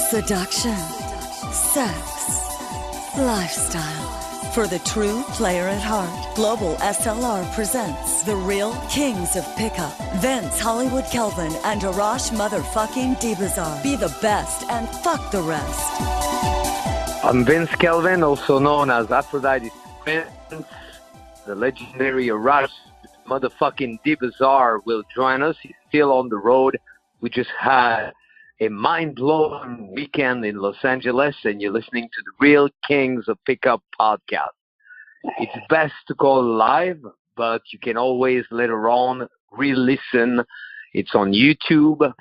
seduction, sex, lifestyle. For the true player at heart, Global SLR presents The Real Kings of Pickup. Vince Hollywood Kelvin and Arash motherfucking Dibazar. Be the best and fuck the rest. I'm Vince Kelvin, also known as Aphrodite's Prince. The legendary Arash motherfucking Dibazar will join us. He's still on the road. We just had a mind-blowing weekend in Los Angeles, and you're listening to the Real Kings of Pickup podcast. It's best to call live, but you can always later on re-listen. It's on YouTube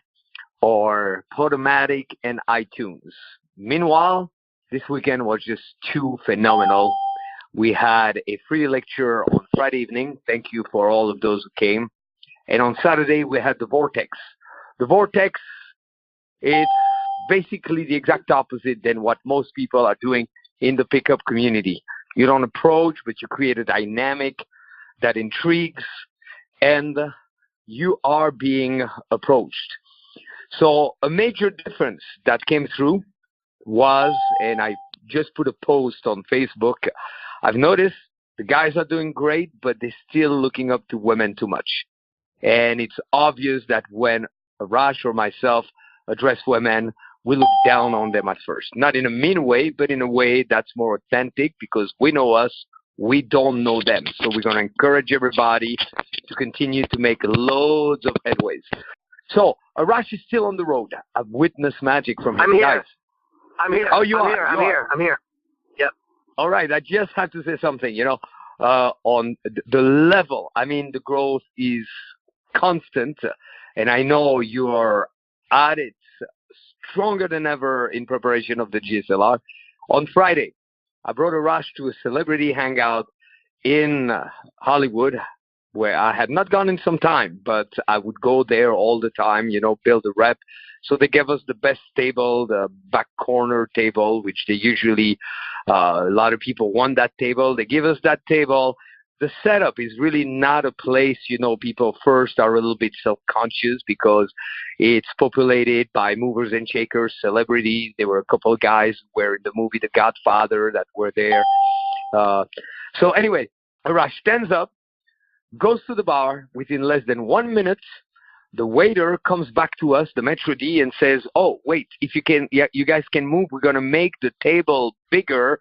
or Podomatic and iTunes. Meanwhile, this weekend was just too phenomenal. We had a free lecture on Friday evening. Thank you for all of those who came. And on Saturday, we had the Vortex. The Vortex, it's basically the exact opposite than what most people are doing in the pickup community. You don't approach, but you create a dynamic that intrigues, and you are being approached. So a major difference that came through was, and I just put a post on Facebook, I've noticed the guys are doing great, but they're still looking up to women too much. And it's obvious that when Arash or myself address women, we look down on them at first. Not in a mean way, but in a way that's more authentic, because we know us, we don't know them. So we're going to encourage everybody to continue to make loads of headways. So Arash is still on the road. I've witnessed magic from his guys. I'm here. Oh, you are? I'm here. Yep. All right. I just have to say something, on the level. I mean, the growth is constant, and I know you are at it stronger than ever in preparation of the GSLR. On Friday, I brought Arash to a celebrity hangout in Hollywood, where I had not gone in some time, but I would go there all the time, build a rep. So they gave us the best table, the back corner table, which they usually, a lot of people want that table. They give us that table. The setup is really not a place, people first are a little bit self-conscious because it's populated by movers and shakers, celebrities. There were a couple of guys who were in the movie The Godfather that were there. So anyway, Arash stands up, goes to the bar. Within less than 1 minute, the waiter comes back to us, the Metro D, and says, "Oh, wait, if you can, you guys can move. We're going to make the table bigger.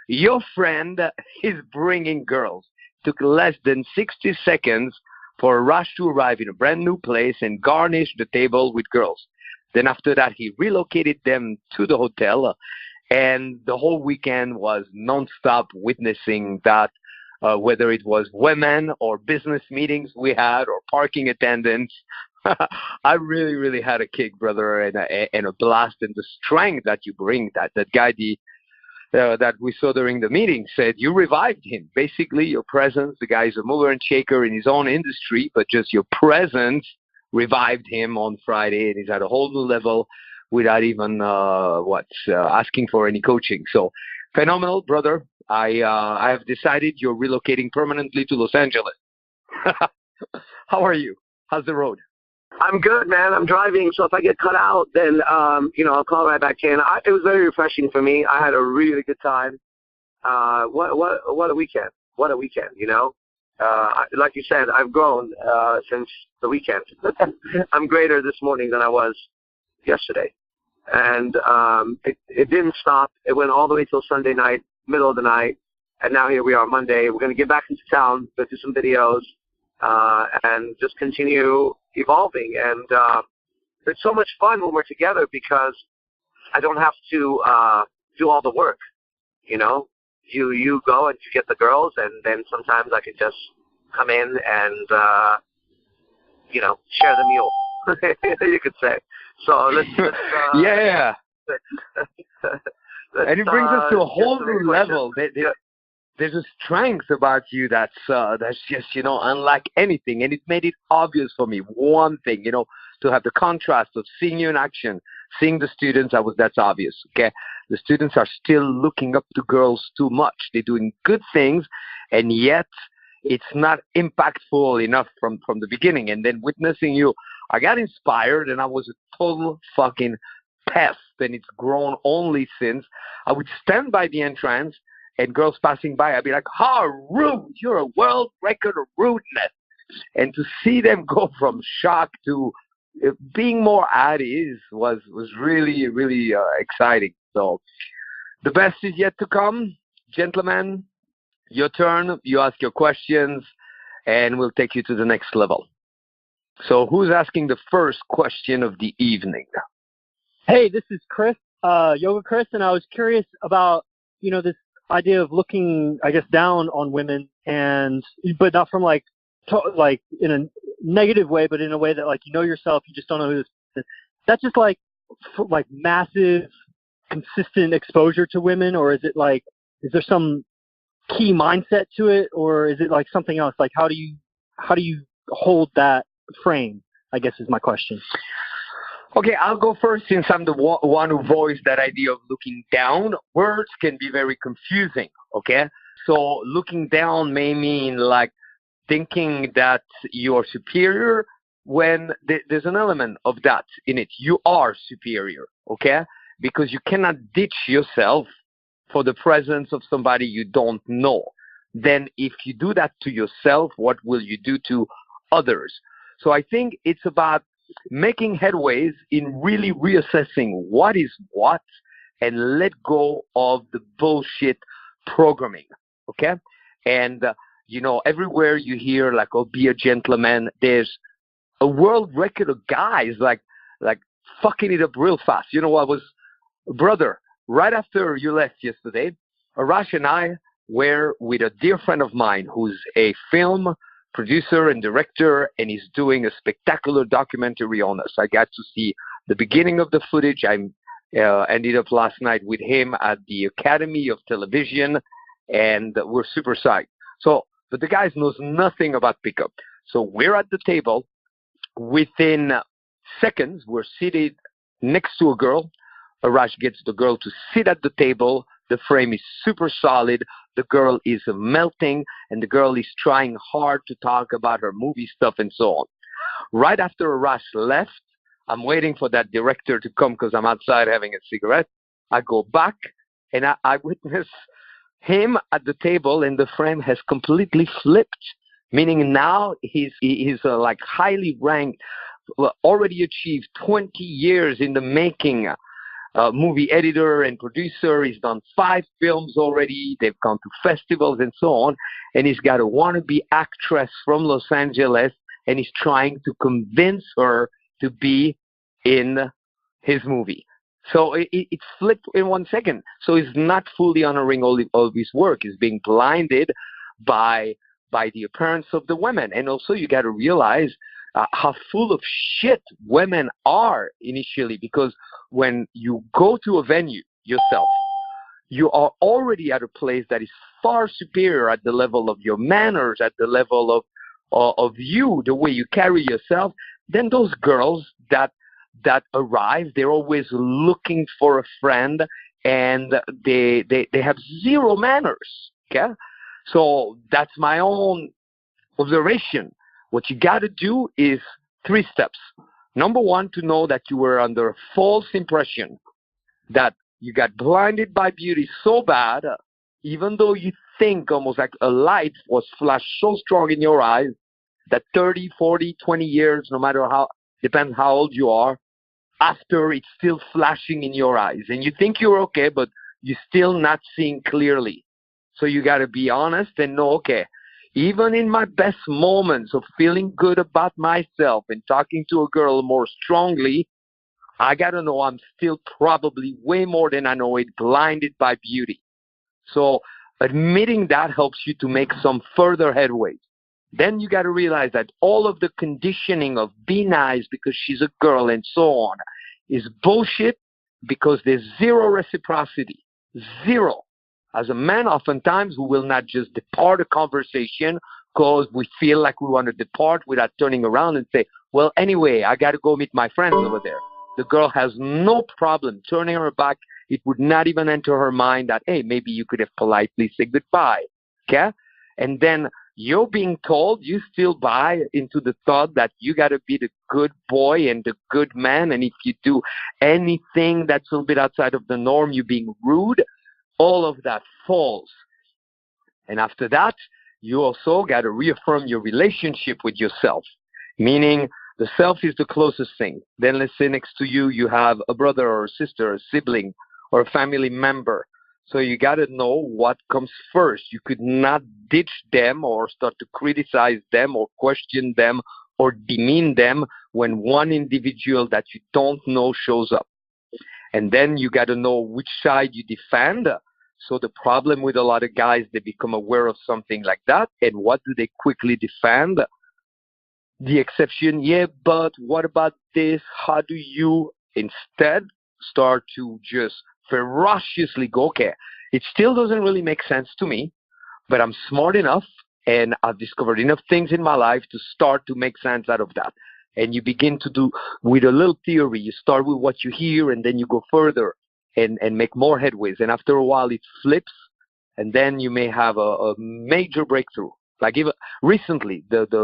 Your friend is bringing girls." Took less than 60 seconds for Arash to arrive in a brand new place and garnish the table with girls. Then after that, he relocated them to the hotel, and the whole weekend was nonstop witnessing that, whether it was women or business meetings we had or parking attendants. I really, really had a kick, brother, and a blast, and the strength that you bring, that guy, that we saw during the meeting, said you revived him. Basically, your presence, the guy's a mover and shaker in his own industry, but just your presence revived him on Friday, and he's at a whole new level without even asking for any coaching. So phenomenal, brother. I have decided you're relocating permanently to Los Angeles. How are you? How's the road? I'm good, man. I'm driving, so if I get cut out, then I'll call right back in. It was very refreshing for me. I had a really good time. What a weekend! What a weekend! Like you said, I've grown since the weekend. I'm greater this morning than I was yesterday, and it didn't stop. It went all the way till Sunday night, middle of the night, and now here we are Monday. We're going to get back into town, go do some videos, and just continue evolving. And it's so much fun when we're together because I don't have to do all the work. You go and you get the girls, and then sometimes I can just come in and share the meal. You could say. So let's yeah. And it brings us to a whole new level. There's a strength about you that's just, unlike anything. And it made it obvious for me, one thing, to have the contrast of seeing you in action, seeing the students, that's obvious, okay? The students are still looking up to girls too much. They're doing good things, and yet it's not impactful enough from the beginning. And then witnessing you, I got inspired, and I was a total fucking pest, and it's grown only since. I would stand by the entrance, and girls passing by, I'd be like, how rude, you're a world record of rudeness. And to see them go from shock to being more at ease was really, really exciting. So the best is yet to come. Gentlemen, your turn. You ask your questions, and we'll take you to the next level. So who's asking the first question of the evening? Hey, this is Chris, Yoga Chris, and I was curious about, this idea of looking, I guess, down on women, but not from like in a negative way, but in a way that like, yourself, you just don't know who this is. That's just like massive, consistent exposure to women, or is it like, is there some key mindset to it, or is it like something else? Like, how do you hold that frame, I guess is my question. Okay, I'll go first since I'm the one who voiced that idea of looking down. Words can be very confusing, okay? So looking down may mean like thinking that you're superior when there's an element of that in it. You are superior, okay? Because you cannot ditch yourself for the presence of somebody you don't know. Then if you do that to yourself, what will you do to others? So I think it's about making headways in really reassessing what is what and let go of the bullshit programming, okay? And, everywhere you hear like, oh, be a gentleman, there's a world record of guys like fucking it up real fast. Brother, right after you left yesterday, Arash and I were with a dear friend of mine who's a film producer and director, and he's doing a spectacular documentary on us. I got to see the beginning of the footage. I ended up last night with him at the Academy of Television, and we're super psyched. But the guy knows nothing about pickup. So we're at the table. Within seconds, we're seated next to a girl. Arash gets the girl to sit at the table. The frame is super solid. The girl is melting, and the girl is trying hard to talk about her movie stuff and so on. Right after Arash left, I'm waiting for that director to come because I'm outside having a cigarette. I go back, and I witness him at the table, and the frame has completely flipped, meaning now he's like highly ranked, already achieved 20 years in the making movie editor and producer. He's done 5 films already. They've gone to festivals and so on. And he's got a wannabe actress from Los Angeles, and he's trying to convince her to be in his movie. So it flipped in 1 second. So he's not fully honoring all of his work. He's being blinded by the appearance of the women. And also you got to realize how full of shit women are initially, because when you go to a venue yourself, you are already at a place that is far superior at the level of your manners, at the level of you, the way you carry yourself. Then those girls that arrive, they're always looking for a friend, and they have zero manners. Okay, so that's my own observation. What you got to do is 3 steps. Number 1, to know that you were under a false impression, that you got blinded by beauty so bad, even though you think almost like a light was flashed so strong in your eyes, that 30, 40, 20 years, no matter how, depends how old you are, after it's still flashing in your eyes. And you think you're okay, but you're still not seeing clearly. So you got to be honest and know, okay, even in my best moments of feeling good about myself and talking to a girl more strongly, I got to know I'm still probably way more than I know it, blinded by beauty. So admitting that helps you to make some further headway. Then you got to realize that all of the conditioning of be nice because she's a girl and so on is bullshit, because there's zero reciprocity. Zero. As a man, oftentimes, we will not just depart a conversation because we feel like we want to depart without turning around and say, well, anyway, I got to go meet my friends over there. The girl has no problem turning her back. It would not even enter her mind that, hey, maybe you could have politely said goodbye. Okay? And then you're being told, you still buy into the thought that you got to be the good boy and the good man. And if you do anything that's a little bit outside of the norm, you're being rude. All of that falls. And after that, you also got to reaffirm your relationship with yourself, meaning the self is the closest thing. Then let's say next to you, you have a brother or a sister, a sibling, or a family member. So you got to know what comes first. You could not ditch them or start to criticize them or question them or demean them when one individual that you don't know shows up. And then you got to know which side you defend. So the problem with a lot of guys, they become aware of something like that. And what do they quickly defend? The exception, yeah, but what about this? How do you instead start to just ferociously go, okay, it still doesn't really make sense to me, but I'm smart enough and I've discovered enough things in my life to start to make sense out of that. And you begin to do with a little theory. You start with what you hear and then you go further and make more headways. And after a while it flips and then you may have a major breakthrough. Like even recently,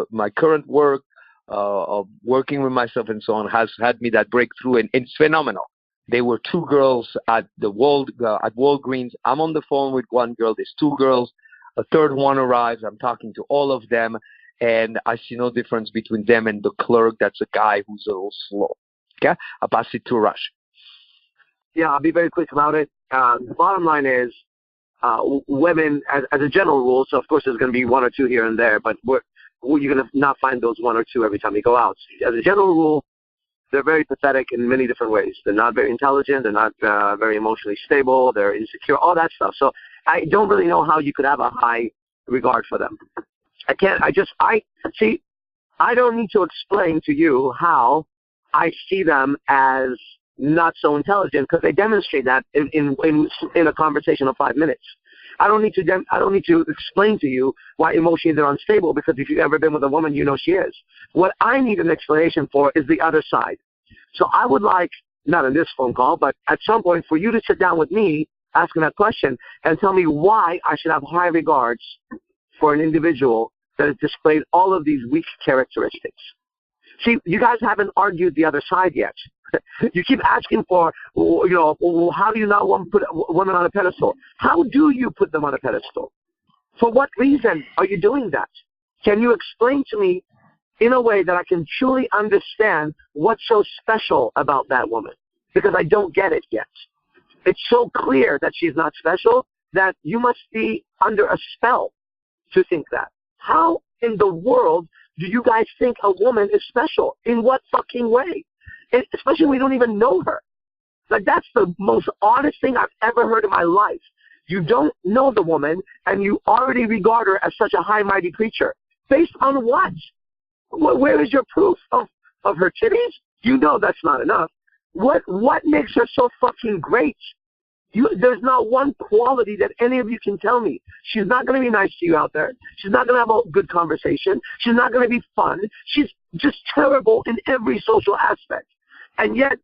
my current work of working with myself and so on has had me that breakthrough, and it's phenomenal. There were two girls at Walgreens. I'm on the phone with one girl. There's two girls. A third one arrives. I'm talking to all of them, and I see no difference between them and the clerk. That's a guy who's a little slow. Okay, I'll pass it to Arash. Yeah, I'll be very quick about it. The bottom line is, women, as a general rule, so of course there's going to be one or two here and there, but you're going to not find those one or two every time you go out. As a general rule, they're very pathetic in many different ways. They're not very intelligent. They're not very emotionally stable. They're insecure, all that stuff. So I don't really know how you could have a high regard for them. I don't need to explain to you how I see them as not so intelligent, because they demonstrate that in a conversation of 5 minutes. I don't need to explain to you why emotionally they're unstable, because if you've ever been with a woman, you know she is. What I need an explanation for is the other side. So I would like, not in this phone call, but at some point for you to sit down with me asking that question and tell me why I should have high regards for an individual that has displayed all of these weak characteristics. See, you guys haven't argued the other side yet. You keep asking for, how do you not want to put women on a pedestal? How do you put them on a pedestal? For what reason are you doing that? Can you explain to me in a way that I can truly understand what's so special about that woman? Because I don't get it yet. It's so clear that she's not special that you must be under a spell to think that. How in the world do you guys think a woman is special? In what fucking way? And especially when we don't even know her. Like, that's the most oddest thing I've ever heard in my life. You don't know the woman, and you already regard her as such a high, mighty creature. Based on what? Where is your proof of her titties? You know that's not enough. What makes her so fucking great? There's not one quality that any of you can tell me. She's not going to be nice to you out there. She's not going to have a good conversation. She's not going to be fun. She's just terrible in every social aspect. And yet,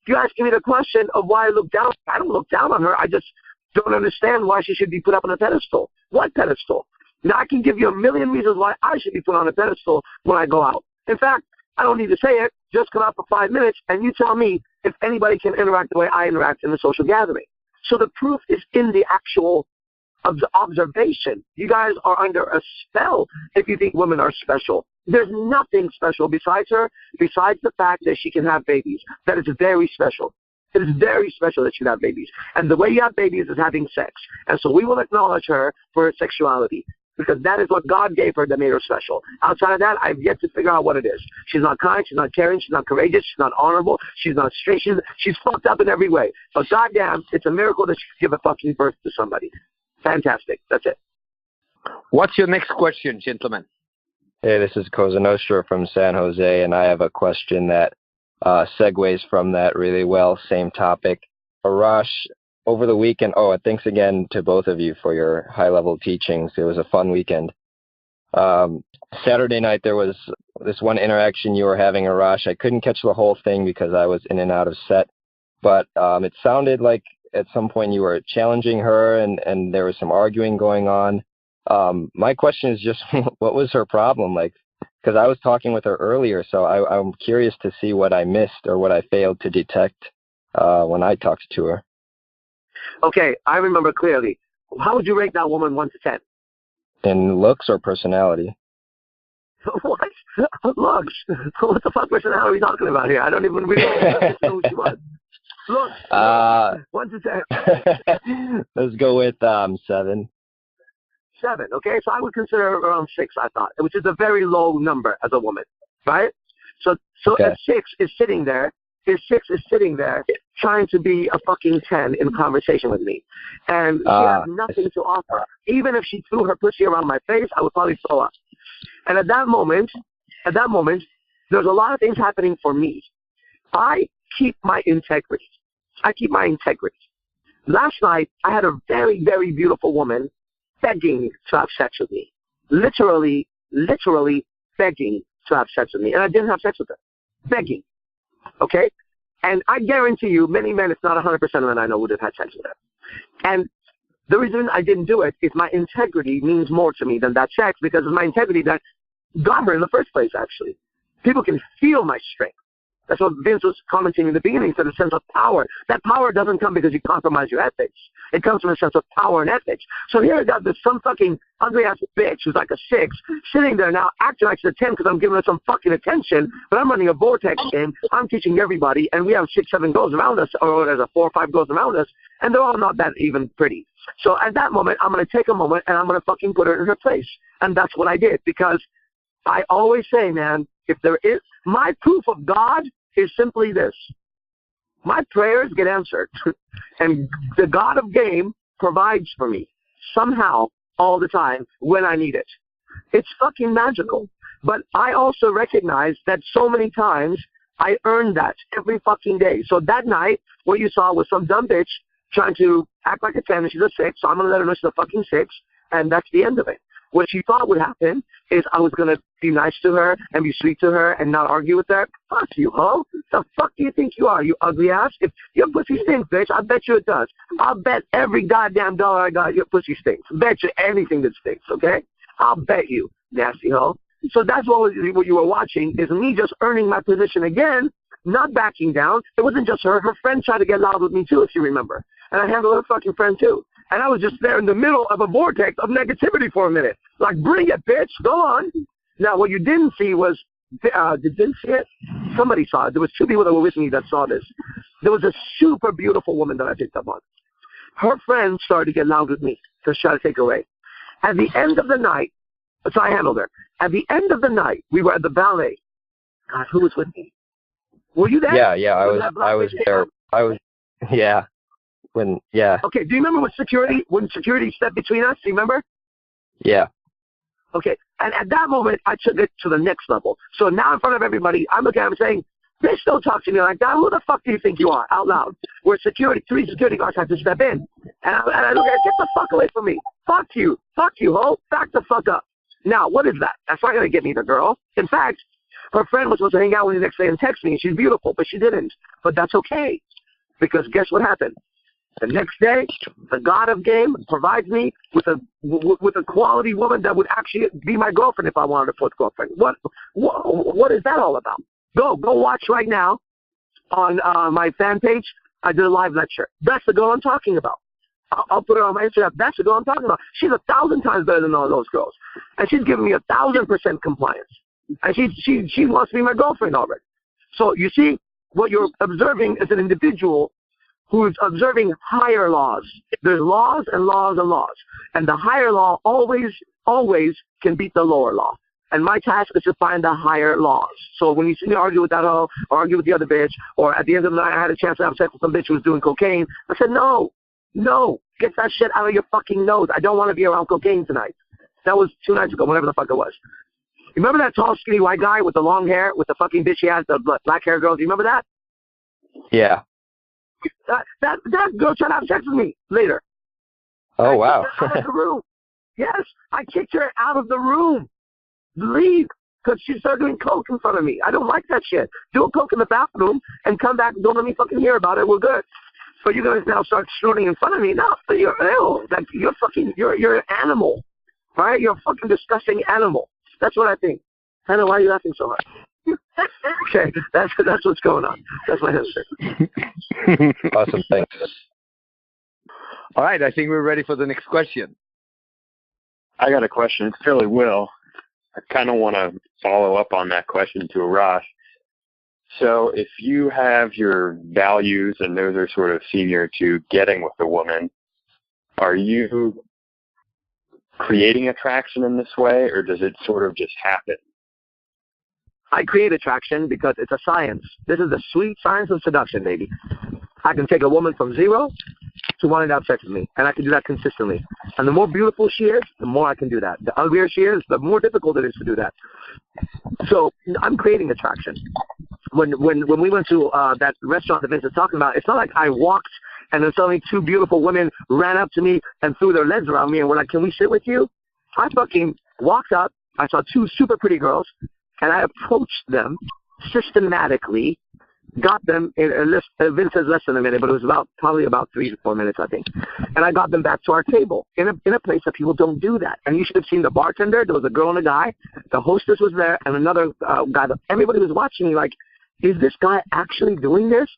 you're asking me the question of why I look down. I don't look down on her. I just don't understand why she should be put up on a pedestal. What pedestal? Now, I can give you a million reasons why I should be put on a pedestal when I go out. In fact, I don't need to say it. Just come out for 5 minutes, and you tell me if anybody can interact the way I interact in a social gathering. So the proof is in the actual observation. You guys are under a spell if you think women are special. There's nothing special besides her, besides the fact that she can have babies. That is very special. It is very special that she can have babies. And the way you have babies is having sex. And so we will acknowledge her for her sexuality, because that is what God gave her that made her special. Outside of that, I've yet to figure out what it is. She's not kind, she's not caring, she's not courageous, she's not honorable, she's not straight, she's fucked up in every way. But goddamn, it's a miracle that she could give a fucking birth to somebody. Fantastic. That's it. What's your next question, gentlemen? Hey, this is Cosa Nostra from San Jose, and I have a question that segues from that really well. Same topic. Arash, over the weekend, thanks again to both of you for your high-level teachings. It was a fun weekend. Saturday night, there was this one interaction you were having, Arash. I couldn't catch the whole thing because I was in and out of set, but it sounded like at some point you were challenging her and there was some arguing going on. My question is just, what was her problem? Like, because I was talking with her earlier, so I'm curious to see what I missed or what I failed to detect when I talked to her. Okay, I remember clearly. How would you rate that woman 1 to 10? In looks or personality? What? Looks? What the fuck personality are we talking about here? I don't even really know who she was. Look, 1 to 10. Let's go with 7. 7, okay? So I would consider her around 6, I thought, which is a very low number as a woman, right? So Okay. if 6 is sitting there, trying to be a fucking 10 in conversation with me. And she has nothing to offer. Even if she threw her pussy around my face, I would probably throw up. And at that moment, there's a lot of things happening for me. I keep my integrity. Last night, I had a very, very beautiful woman begging to have sex with me. Literally begging to have sex with me. And I didn't have sex with her. Begging. Okay? And I guarantee you, many men, it's not 100% of men I know would have had sex with her. And the reason I didn't do it is my integrity means more to me than that sex, because it's my integrity that got her in the first place, actually. People can feel my strength. That's what Vince was commenting in the beginning, said a sense of power. That power doesn't come because you compromise your ethics. It comes from a sense of power and ethics. So here I got this some fucking ugly-ass bitch who's like a 6, sitting there now acting like she's a 10 because I'm giving her some fucking attention, but I'm running a Vortex game. I'm teaching everybody, and we have 6, 7 girls around us, or there's 4 or 5 girls around us, and they're all not that even pretty. So at that moment, I'm going to take a moment, and I'm going to fucking put her in her place. And that's what I did, because I always say, man, if there is, my proof of God is simply this. My prayers get answered, and the God of game provides for me somehow all the time when I need it. It's fucking magical. But I also recognize that so many times I earned that every fucking day. So that night, what you saw was some dumb bitch trying to act like a 10, and she's a 6, so I'm going to let her know she's a fucking 6, and that's the end of it. What she thought would happen is I was going to be nice to her and be sweet to her and not argue with her. Fuck you, ho. The fuck do you think you are, you ugly ass? If your pussy stinks, bitch, I bet you it does. I'll bet every goddamn dollar I got your pussy stinks. Bet you anything that stinks, okay? I'll bet you, nasty ho. So that's what you were watching, is me just earning my position again, not backing down. It wasn't just her. Her friend tried to get loud with me too, if you remember. And I handled her fucking friend too. And I was just there in the middle of a vortex of negativity for a minute. Like, bring it, bitch. Go on. Now, what you didn't see was, did you see it? Somebody saw it. There was 2 people that were with me that saw this. There was a super beautiful woman that I picked up on. Her friends started to get loud with me to try to take her away. At the end of the night, so I handled her. At the end of the night, we were at the ballet. God, who was with me? Were you there? Yeah, I was there. Yeah. Okay, do you remember when security stepped between us? Do you remember? Yeah. Okay, and at that moment, I took it to the next level. So now in front of everybody, I'm looking at him saying, bitch, don't talk to me like that. Who the fuck do you think you are? Out loud. Where 3 security guards had to step in. And I look at him, get the fuck away from me. Fuck you, ho. Back the fuck up. Now, what is that? That's not going to get me the girl. In fact, her friend was supposed to hang out with me the next day and text me, and she's beautiful, but she didn't. But that's okay, because guess what happened? The next day, the God of game provides me with a quality woman that would actually be my girlfriend if I wanted a 4th girlfriend. What is that all about? Go watch right now on my fan page. I did a live lecture. That's the girl I'm talking about. I'll put it on my Instagram. That's the girl I'm talking about. She's 1,000 times better than all those girls, and she's giving me 1,000% compliance. And she wants to be my girlfriend already. So you see, what you're observing is an individual who's observing higher laws. There's laws and laws and laws. And the higher law always can beat the lower law. And my task is to find the higher laws. So when you see me argue with that hoe, or argue with the other bitch, or at the end of the night I had a chance to have sex with some bitch who was doing cocaine, I said, no, get that shit out of your fucking nose. I don't want to be around cocaine tonight. That was 2 nights ago, whatever the fuck it was. You remember that tall, skinny white guy with the long hair, with the fucking bitch he has, the black hair girl? Do you remember that? Yeah. That girl tried to have sex with me later. Oh, wow. Out of the room. Yes, I kicked her out of the room. Leave, because she started doing coke in front of me. I don't like that shit. Do a coke in the bathroom and come back and don't let me fucking hear about it. We're good. So you guys now start snorting in front of me? No, you're ill. Like, you're an animal. All right? You're a fucking disgusting animal. That's what I think. Hannah, why are you laughing so hard? Okay, that's what's going on. That's my answer. Awesome, thanks. All right, I think we're ready for the next question. I got a question. It's fairly Will. I kind of want to follow up on that question to Arash. So if you have your values and those are sort of senior to getting with a woman, are you creating attraction in this way, or does it sort of just happen? I create attraction because it's a science. This is the sweet science of seduction, baby. I can take a woman from 0 to wanting to have sex with me, and I can do that consistently. And the more beautiful she is, the more I can do that. The uglier she is, the more difficult it is to do that. So I'm creating attraction. When we went to that restaurant that Vince is talking about, it's not like I walked and then suddenly 2 beautiful women ran up to me and threw their legs around me and were like, "Can we sit with you?" I fucking walked up. I saw 2 super pretty girls, and I approached them systematically. Got them in a list. Vince says less than a minute, but it was probably about 3 to 4 minutes, I think. And I got them back to our table in a place that people don't do that. And you should have seen the bartender. There was a girl and a guy. The hostess was there, and another guy. Everybody was watching me like, "Is this guy actually doing this?"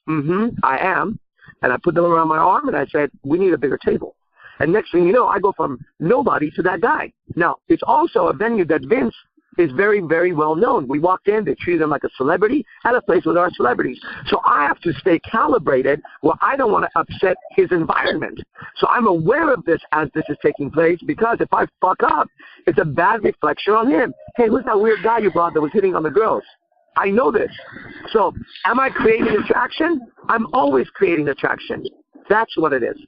I am. And I put them around my arm, and I said, "We need a bigger table." And next thing you know, I go from nobody to that guy. Now, it's also a venue that Vince is very, very well known. We walked in, they treated him like a celebrity at a place with our celebrities. So I have to stay calibrated where I don't want to upset his environment. So I'm aware of this as this is taking place, because if I fuck up, it's a bad reflection on him. Hey, who's that weird guy you brought that was hitting on the girls? I know this. So am I creating attraction? I'm always creating attraction. That's what it is.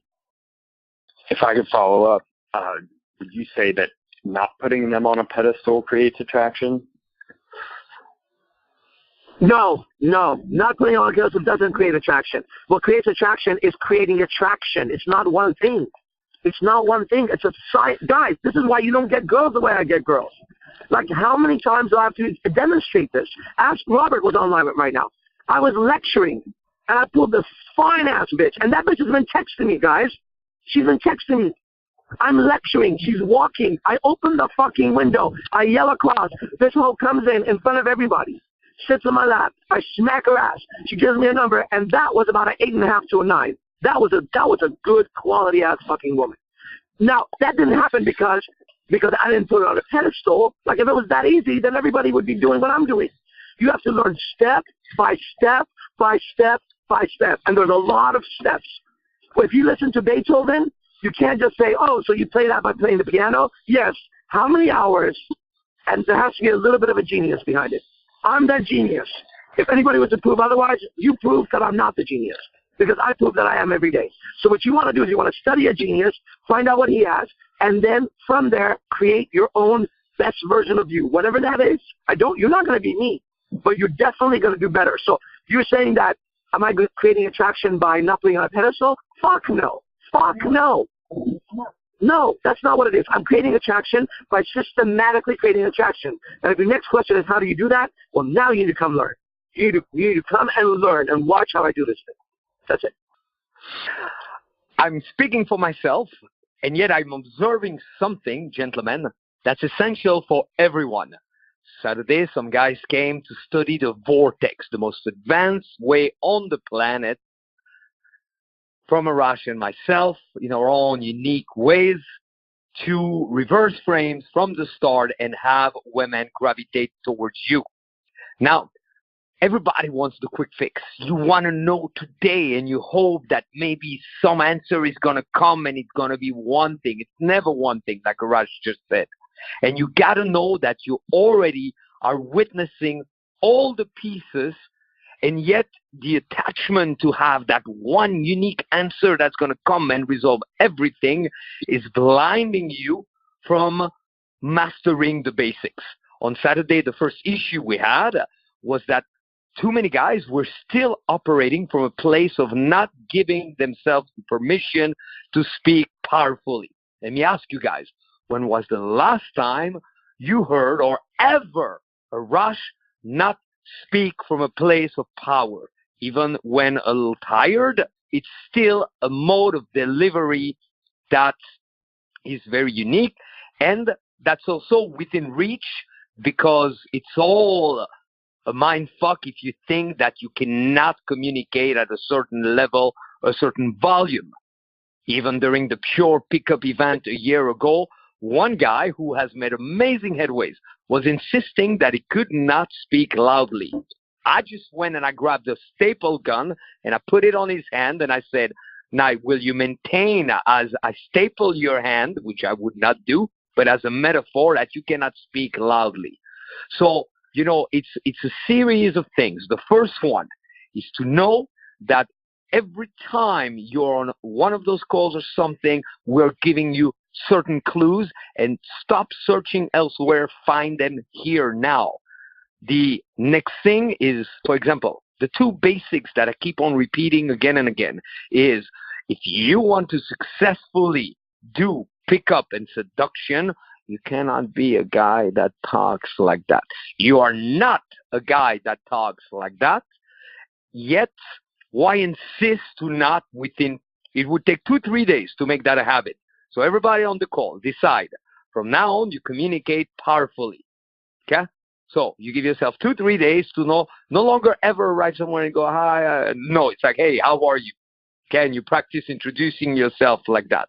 If I could follow up, would you say that not putting them on a pedestal creates attraction? No, not putting on a pedestal doesn't create attraction. What creates attraction is creating attraction. It's not one thing. It's not one thing. It's a science. Guys, this is why you don't get girls the way I get girls. Like, how many times do I have to demonstrate this? Ask Robert was online right now. I was lecturing, and I pulled this fine-ass bitch, and that bitch has been texting me, guys. She's been texting me. I'm lecturing. She's walking. I open the fucking window. I yell across. This hoe comes in front of everybody, sits on my lap. I smack her ass. She gives me a number, and that was about an 8.5 to a 9. That was a good quality-ass fucking woman. Now, that didn't happen because I didn't put her on a pedestal. Like, if it was that easy, then everybody would be doing what I'm doing. You have to learn step by step by step by step, and there's a lot of steps. If you listen to Beethoven, you can't just say, "Oh, so you play that by playing the piano?" Yes. How many hours? And there has to be a little bit of a genius behind it. I'm that genius. If anybody was to prove otherwise, you prove that I'm not the genius, because I prove that I am every day. So what you want to do is you want to study a genius, find out what he has, and then from there, create your own best version of you. Whatever that is, you're not going to be me, but you're definitely going to do better. So you're saying that, am I creating attraction by not putting on a pedestal? Fuck no. Fuck no. No, that's not what it is. I'm creating attraction by systematically creating attraction. And if your next question is, how do you do that? Well, now you need to come learn. You need to come and learn and watch how I do this thing. That's it. I'm speaking for myself, and yet I'm observing something, gentlemen, that's essential for everyone. Saturday, some guys came to study the Vortex, the most advanced way on the planet, from Arash and myself, in our own unique ways, to reverse frames from the start and have women gravitate towards you. Now, everybody wants the quick fix. You want to know today, and you hope that maybe some answer is going to come and it's going to be one thing. It's never one thing, like Arash just said. And you got to know that you already are witnessing all the pieces, and yet the attachment to have that one unique answer that's going to come and resolve everything is blinding you from mastering the basics. On Saturday, the first issue we had was that too many guys were still operating from a place of not giving themselves the permission to speak powerfully. Let me ask you guys, when was the last time you heard or ever Arash not speak from a place of power? Even when a little tired, it's still a mode of delivery that is very unique. And that's also within reach, because it's all a mind fuck if you think that you cannot communicate at a certain level, a certain volume. Even during the pure pickup event a year ago, one guy who has made amazing headways was insisting that he could not speak loudly. I just went and I grabbed a staple gun and I put it on his hand and I said, now, will you maintain as I staple your hand, which I would not do, but as a metaphor that you cannot speak loudly? So, you know, it's a series of things. The first one is to know that every time you're on one of those calls or something, we're giving you certain clues, and stop searching elsewhere. Find them here now. The next thing is, for example, the two basics that I keep on repeating again and again is, if you want to successfully do pickup and seduction, you cannot be a guy that talks like that. You are not a guy that talks like that. Yet, why insist to not within, it would take 2-3 days to make that a habit. So everybody on the call, decide. From now on, you communicate powerfully. Okay? So you give yourself 2-3 days to no longer ever arrive somewhere and go, hi. No, it's like, hey, how are you? Okay, and you practice introducing yourself like that.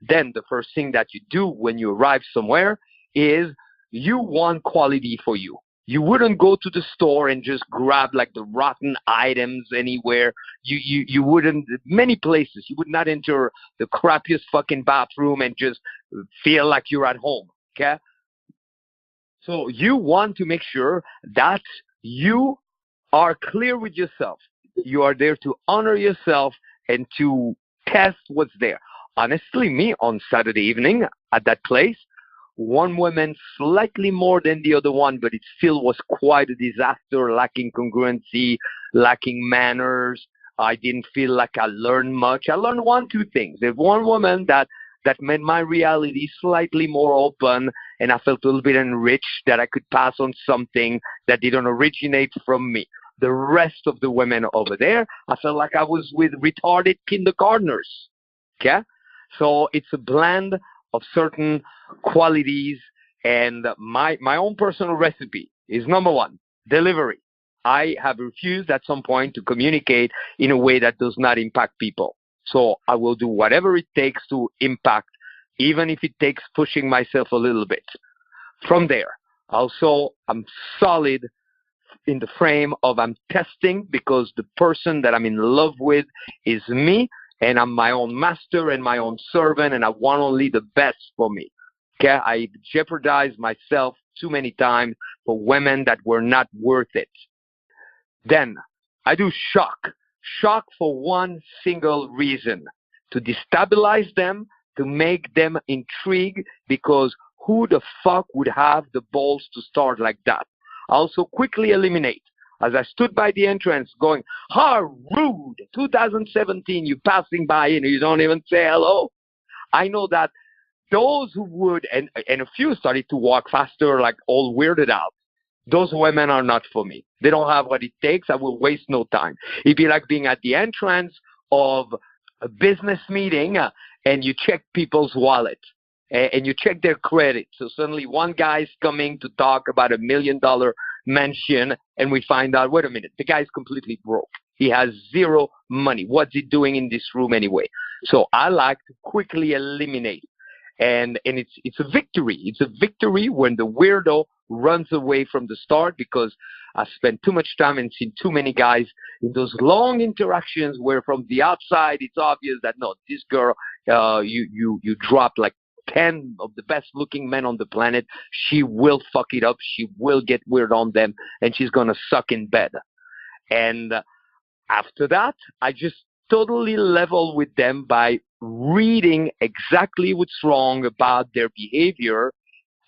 Then the first thing that you do when you arrive somewhere is you want quality for you. You wouldn't go to the store and just grab like the rotten items anywhere. You wouldn't, many places, you would not enter the crappiest fucking bathroom and just feel like you're at home. Okay? So you want to make sure that you are clear with yourself. You are there to honor yourself and to test what's there. Honestly, me on Saturday evening at that place, one woman slightly more than the other one, but it still was quite a disaster, lacking congruency, lacking manners. I didn't feel like I learned much. I learned 1-2 things. There's one woman that made my reality slightly more open, and I felt a little bit enriched that I could pass on something that didn't originate from me. The rest of the women over there, I felt like I was with retarded kindergartners. Okay? So it's a blend of certain qualities, and my own personal recipe is number one, delivery. I have refused at some point to communicate in a way that does not impact people. So I will do whatever it takes to impact, even if it takes pushing myself a little bit. From there, also, I'm solid in the frame of I'm testing, because the person that I'm in love with is me, and I'm my own master and my own servant, and I want only the best for me. Okay, I jeopardized myself too many times for women that were not worth it. Then I do shock for one single reason: to destabilize them, to make them intrigued, because who the fuck would have the balls to start like that? I also quickly eliminate. As I stood by the entrance going, how rude, 2017, you passing by and you don't even say hello. I know that those who would, and a few started to walk faster, like all weirded out. Those women are not for me. They don't have what it takes. I will waste no time. It'd be like being at the entrance of a business meeting and you check people's wallet and you check their credit. So suddenly one guy's coming to talk about $1 million mansion, and we find out, wait a minute, the guy's completely broke. He has zero money. What's he doing in this room anyway? So I like to quickly eliminate. And it's a victory. It's a victory when the weirdo runs away from the start, because I spent too much time and seen too many guys in those long interactions where from the outside it's obvious that no, this girl, you dropped like 10 of the best looking men on the planet. She will fuck it up. She will get weird on them, and she's going to suck in bed. And after that, I just totally level with them by reading exactly what's wrong about their behavior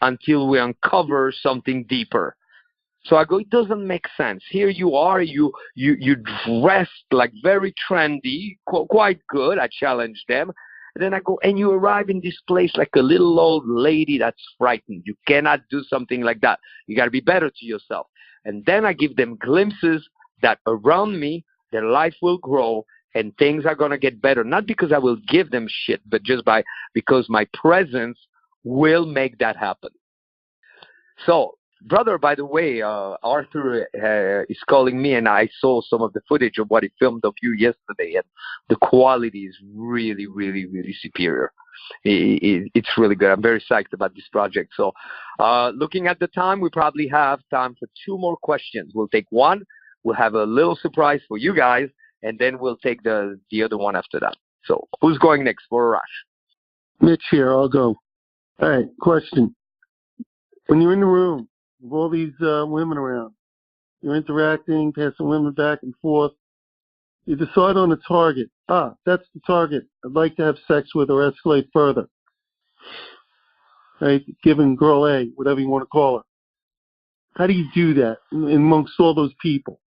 until we uncover something deeper. So I go, it doesn't make sense. Here you are, you dressed like very trendy, quite good. I challenge them. And then I go, and you arrive in this place like a little old lady that's frightened. You cannot do something like that. You got to be better to yourself. And then I give them glimpses that around me, their life will grow and things are going to get better. Not because I will give them shit, but just because my presence will make that happen. So, brother, by the way, Arthur is calling me, and I saw some of the footage of what he filmed of you yesterday, and the quality is really, really, really superior. It's really good. I'm very psyched about this project. So, looking at the time, we probably have time for 2 more questions. We'll take one. We'll have a little surprise for you guys, and then we'll take the other one after that. So, who's going next for Arash? Mitch here. I'll go. All right. Question. When you're in the room with all these women around, you're interacting, passing women back and forth, you decide on a target. That's the target. I'd like to have sex with or escalate further. Right? Given girl A, whatever you want to call her. How do you do that amongst all those people?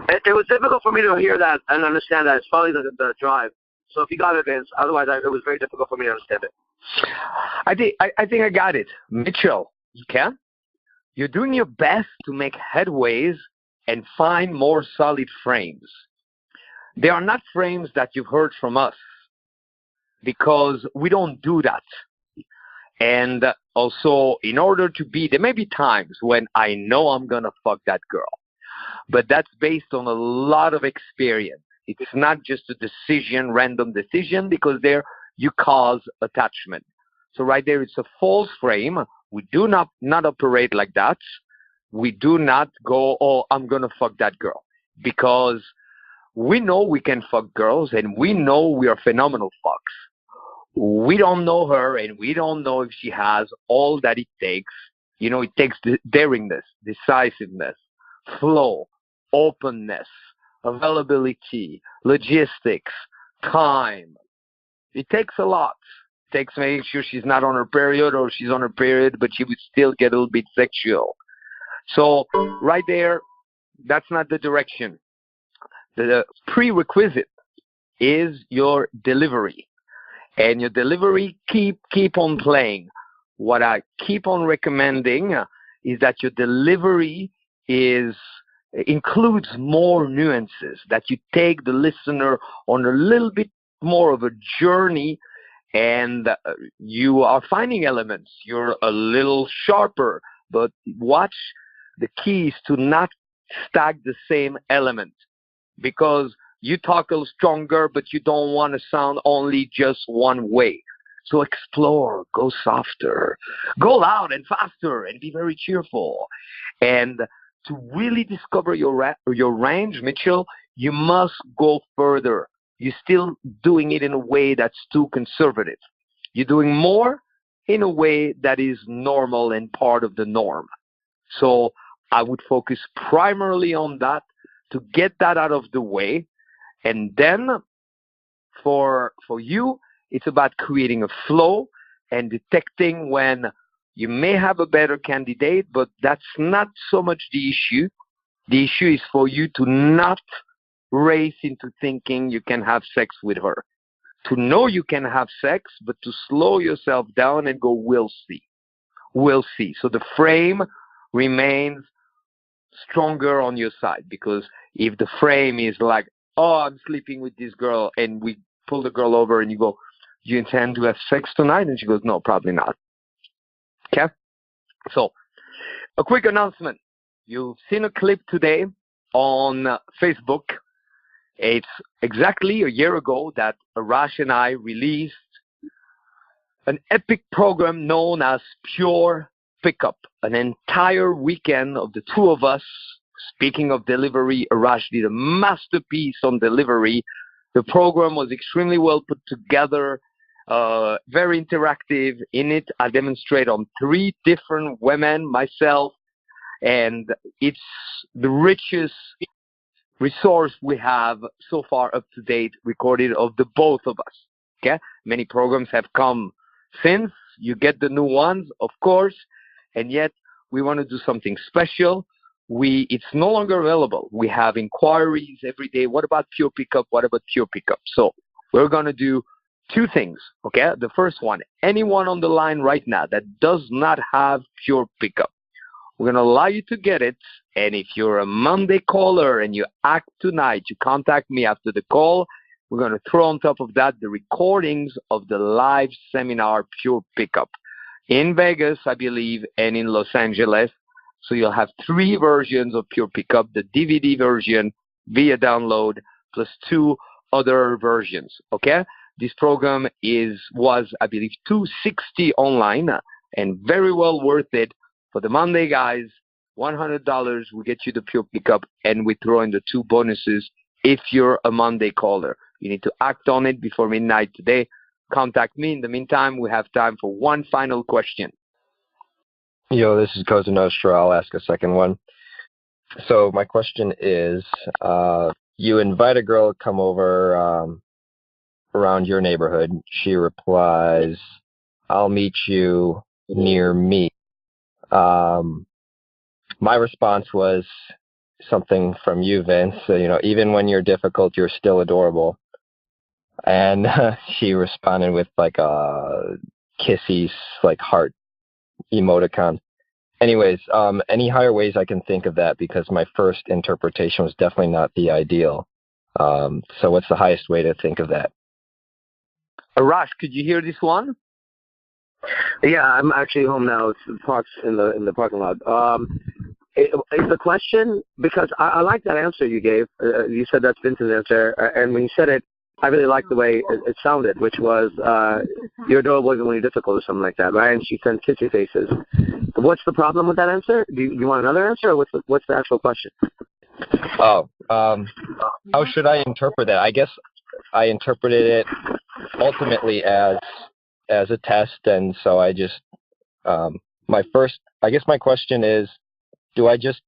It was difficult for me to hear that and understand that. It's probably the drive. So if you got it, Vince, otherwise it was very difficult for me to understand it. I think I got it. Mitchell, you can? You're doing your best to make headways and find more solid frames. They are not frames that you've heard from us because we don't do that. And also, in order to be, there may be times when I know I'm going to fuck that girl, but that's based on a lot of experience. It's not just a decision, random decision, because there you cause attachment. So right there, it's a false frame. We do not operate like that. We do not go, oh, I'm going to fuck that girl, because we know we can fuck girls and we know we are phenomenal fucks. We don't know her and we don't know if she has all that it takes. You know, it takes daringness, decisiveness, flow, openness, availability, logistics, time. It takes a lot. It takes making sure she's not on her period, or she's on her period, but she would still get a little bit sexual. So right there, that's not the direction. The prerequisite is your delivery. And your delivery, keep on playing. What I keep on recommending is that your delivery includes more nuances, that you take the listener on a little bit more of a journey, and you are finding elements. You're a little sharper, but watch. The key is to not stack the same element, because you talk a little stronger, but you don't want to sound only just one way. So explore, go softer, go loud and faster, and be very cheerful. And to really discover your range, Mitchell, you must go further. You're still doing it in a way that's too conservative. You're doing more in a way that is normal and part of the norm. So I would focus primarily on that to get that out of the way. And then for you, it's about creating a flow and detecting when you may have a better candidate, but that's not so much the issue. The issue is for you to not race into thinking you can have sex with her. To know you can have sex, but to slow yourself down and go, we'll see. We'll see. So the frame remains stronger on your side, because if the frame is like, oh, I'm sleeping with this girl, and we pull the girl over and you go, do you intend to have sex tonight? And she goes, no, probably not. Okay? So, a quick announcement. You've seen a clip today on Facebook. It's exactly a year ago that Arash and I released an epic program known as Pure Pickup. An entire weekend of the two of us. Speaking of delivery, Arash did a masterpiece on delivery. The program was extremely well put together, very interactive. In it, I demonstrate on 3 different women, myself, and it's the richest resource we have so far up to date recorded of the both of us. Okay, many programs have come since. You get the new ones, of course, and yet we want to do something special. It's no longer available. We have inquiries every day. What about Pure Pickup? What about Pure Pickup? So we're going to do 2 things, okay? The first one, anyone on the line right now that does not have Pure Pickup, we're going to allow you to get it. And if you're a Monday caller and you act tonight, you contact me after the call, we're going to throw on top of that the recordings of the live seminar Pure Pickup in Vegas, I believe, and in Los Angeles. So you'll have 3 versions of Pure Pickup, the DVD version via download, plus 2 other versions, okay? This program was, I believe, $260 online and very well worth it. For the Monday guys, $100 will get you the Pure Pickup, and we throw in the 2 bonuses if you're a Monday caller. You need to act on it before midnight today. Contact me. In the meantime, we have time for one final question. Yo, this is Cosa Nostra. I'll ask a second one. So my question is, you invite a girl to come over around your neighborhood. She replies, I'll meet you near me. My response was something from you, Vince. Even when you're difficult, you're still adorable. And she responded with like a kissy, like heart emoticon. Anyways, any higher ways I can think of that, because my first interpretation was definitely not the ideal. So what's the highest way to think of that? Arash, could you hear this one? Yeah, I'm actually home now. It's parked in the parking lot. Is the question, because I like that answer you gave. You said that's Vince's answer, and when you said it, I really liked the way it sounded, which was you're adorable even when you're difficult or something like that, right? And she sent kissy faces. What's the problem with that answer? Do you want another answer, or what's the actual question? Oh, how should I interpret that? I guess I interpreted it ultimately as a test, and so I just I guess my question is, do I just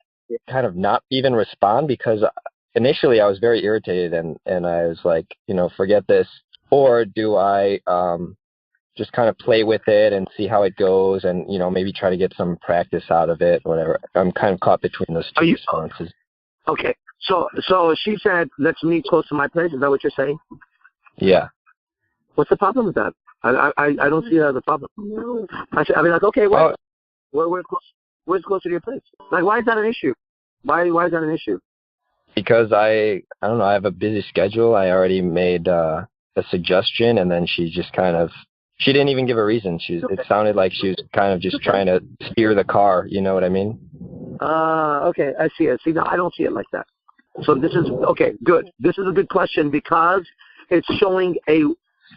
kind of not even respond? Because initially I was very irritated and I was like, forget this. Or do I just kind of play with it and see how it goes and, maybe try to get some practice out of it, whatever. I'm kind of caught between those two responses. Okay. So she said, let's meet close to my place. Is that what you're saying? Yeah. What's the problem with that? I don't see that as a problem. I'd be like, okay, where's closer to your place? Like, why is that an issue? Why is that an issue? Because I don't know, I have a busy schedule. I already made a suggestion, and then she just she didn't even give a reason. It sounded like she was kind of just trying to steer the car. You know what I mean? Okay, I see it. See, now I don't see it like that. So this is, okay, good. This is a good question because it's showing a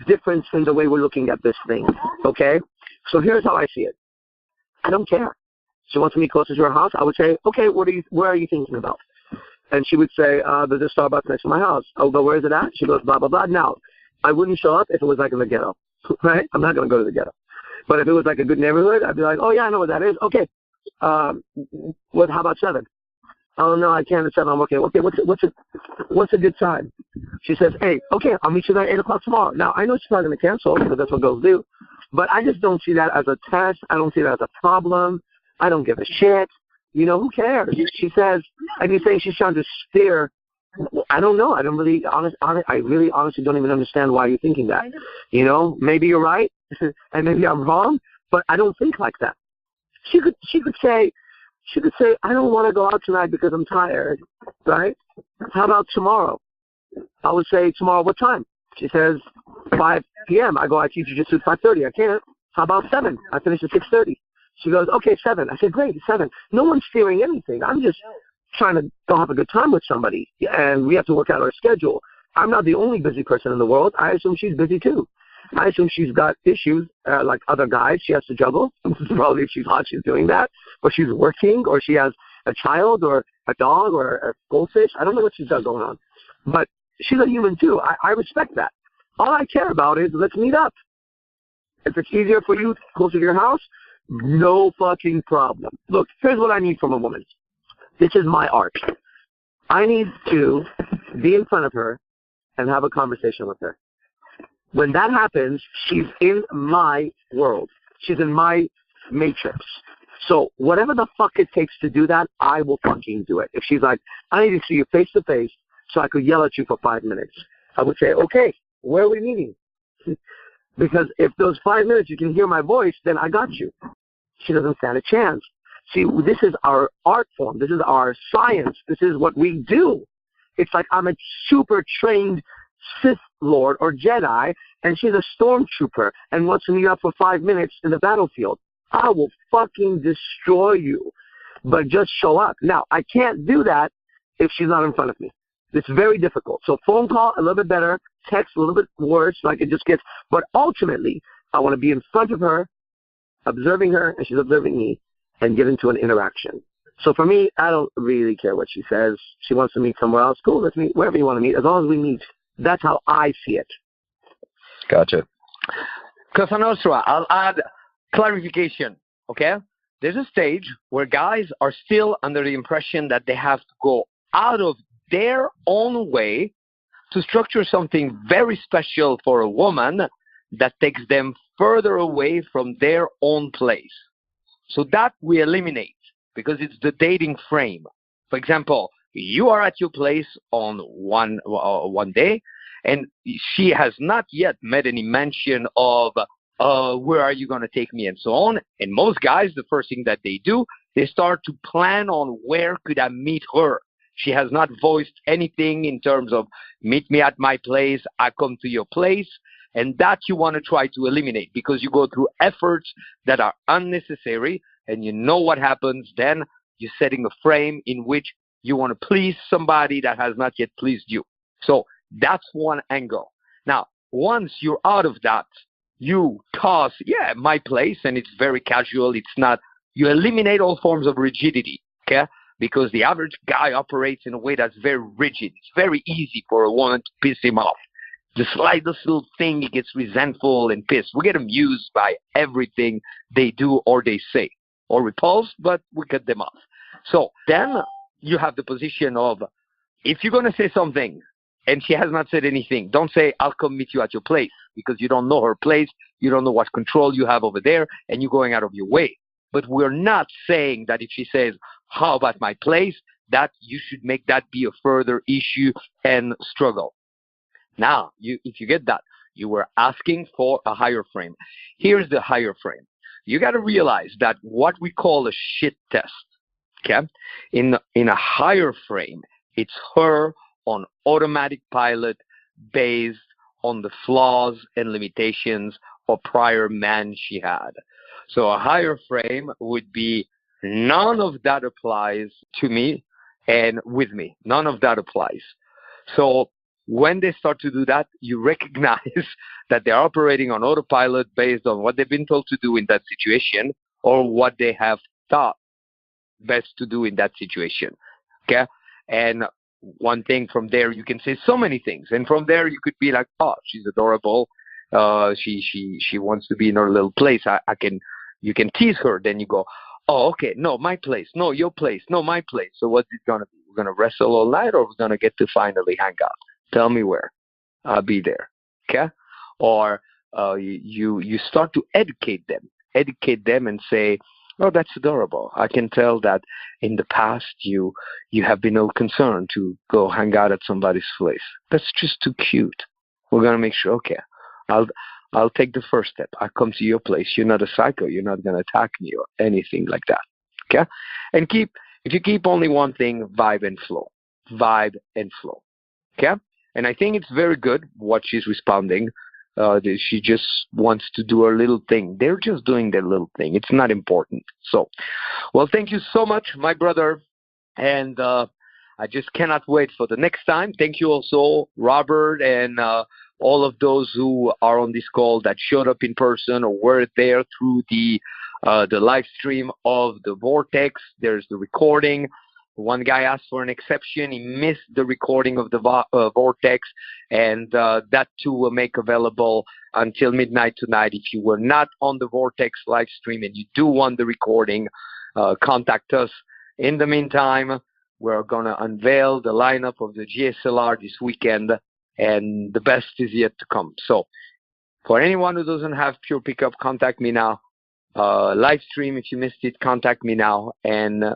difference in the way we're looking at this thing, okay? So here's how I see it. I don't care. She wants to meet closer to her house. I would say, okay, where are you thinking about? And she would say, there's a Starbucks next to my house. Oh, but where is it at? She goes, blah, blah, blah. Now, I wouldn't show up if it was like in the ghetto, right? I'm not going to go to the ghetto. But if it was like a good neighborhood, I'd be like, oh, yeah, I know what that is. Okay. How about 7? Oh, no, I can't at 7. I'm okay. Okay, what's a good time? She says, hey, okay, I'll meet you there at 8 o'clock tomorrow. Now, I know she's not going to cancel because that's what girls do. But I just don't see that as a test. I don't see that as a problem. I don't give a shit. Who cares? She says, and you say she's trying to steer. I don't know. I really honestly don't even understand why you're thinking that. Maybe you're right, and maybe I'm wrong, but I don't think like that. She could say, I don't want to go out tonight because I'm tired, right? How about tomorrow? I would say, tomorrow, what time? She says, 5 p.m. I go, I teach jiu-jitsu at 5:30. I can't. How about 7? I finish at 6:30. She goes, okay, 7. I said, great, 7. No one's steering anything. I'm just trying to go have a good time with somebody, and we have to work out our schedule. I'm not the only busy person in the world. I assume she's busy too. I assume she's got issues like other guys she has to juggle. Probably if she's hot, she's doing that. Or she's working, or she has a child, or a dog, or a goldfish. I don't know what she's got going on. But she's a human too. I respect that. All I care about is let's meet up. If it's easier for you, closer to your house, no fucking problem. Look, here's what I need from a woman. This is my art. I need to be in front of her and have a conversation with her. When that happens, she's in my world. She's in my matrix. So whatever the fuck it takes to do that, I will fucking do it. If she's like, I need to see you face to face so I could yell at you for 5 minutes, I would say, okay, where are we meeting? Because if those 5 minutes you can hear my voice, then I got you. She doesn't stand a chance. See, this is our art form. This is our science. This is what we do. It's like I'm a super trained Sith Lord or Jedi, and she's a stormtrooper and wants to meet up for 5 minutes in the battlefield. I will fucking destroy you. But just show up. Now, I can't do that if she's not in front of me. It's very difficult. So phone call, a little bit better. Text, a little bit worse, like it just gets. But ultimately, I want to be in front of her, observing her, and she's observing me, and get into an interaction. So for me, I don't really care what she says. She wants to meet somewhere else. Cool, let's meet wherever you want to meet, as long as we meet. That's how I see it. Gotcha. Cosa Nostra, I'll add clarification, okay? There's a stage where guys are still under the impression that they have to go out of their own way to structure something very special for a woman that takes them further away from their own place. So that we eliminate because it's the dating frame. For example, you are at your place on one day, and she has not yet made any mention of where are you going to take me and so on. And most guys, the first thing that they do, they start to plan on where could I meet her. She has not voiced anything in terms of meet me at my place, I come to your place. And that you want to try to eliminate because you go through efforts that are unnecessary, and you know what happens then. You're setting a frame in which you want to please somebody that has not yet pleased you. So that's one angle. Now, once you're out of that, you toss, my place, and it's very casual. It's not, you eliminate all forms of rigidity, okay? Because the average guy operates in a way that's very rigid. It's very easy for a woman to piss him off. The slightest little thing, he gets resentful and pissed. We get amused by everything they do or they say, or repulsed, but we cut them off. So then you have the position of, if you're going to say something and she has not said anything, don't say, I'll come meet you at your place, because you don't know her place, you don't know what control you have over there, and you're going out of your way. But we're not saying that if she says, how about my place, that you should make that be a further issue and struggle. Now, if you get that, you were asking for a higher frame. Here's the higher frame. You got to realize that what we call a shit test, okay, in a higher frame, it's her on automatic pilot based on the flaws and limitations of prior man she had. So a higher frame would be none of that applies to me and with me. None of that applies. So when they start to do that, you recognize that they're operating on autopilot based on what they've been told to do in that situation or what they have thought best to do in that situation. Okay? And one thing from there, you can say so many things. And from there, you could be like, oh, she's adorable. She wants to be in her little place. You can tease her. Then you go, oh, okay, no, my place. No, your place. No, my place. So what's it going to be? We're going to wrestle all night, or we're going to get to finally hang out? Tell me where. I'll be there. Okay? Or you start to educate them and say, oh, that's adorable. I can tell that in the past you have been a little concerned to go hang out at somebody's place. That's just too cute. We're going to make sure, okay, I'll take the first step. I come to your place. You're not a psycho. You're not going to attack me or anything like that. Okay? And if you keep only one thing, vibe and flow. Vibe and flow. Okay? And I think it's very good what she's responding. She just wants to do her little thing. They're just doing their little thing. It's not important. So, well, thank you so much, my brother. And I just cannot wait for the next time. Thank you also, Robert, and all of those who are on this call that showed up in person or were there through the live stream of the Vortex. There's the recording. One guy asked for an exception. He missed the recording of the Vortex, and that too will make available until midnight tonight. If you were not on the Vortex live stream and you do want the recording, contact us. In the meantime, we're going to unveil the lineup of the GSLR this weekend, and the best is yet to come. So for anyone who doesn't have Pure Pickup, contact me now. Live stream, if you missed it, contact me now. And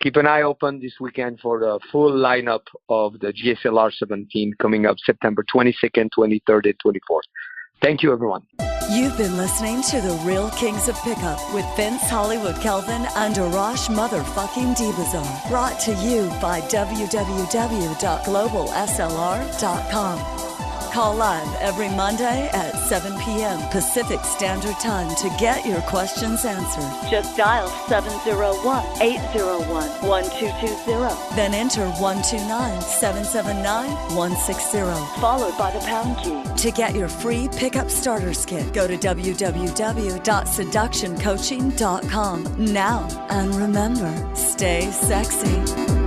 keep an eye open this weekend for the full lineup of the GSLR 17 coming up September 22nd, 23rd, and 24th. Thank you, everyone. You've been listening to The Real Kings of Pickup with Vince Hollywood Kelvin and Arash motherfucking Dibazar. Brought to you by www.globalslr.com. Call live every Monday at 7 p.m. Pacific Standard Time to get your questions answered. Just dial 701-801-1220. Then enter 129-779-160, followed by the pound key. To get your free pickup starters kit, go to www.seductioncoaching.com now. And remember, stay sexy.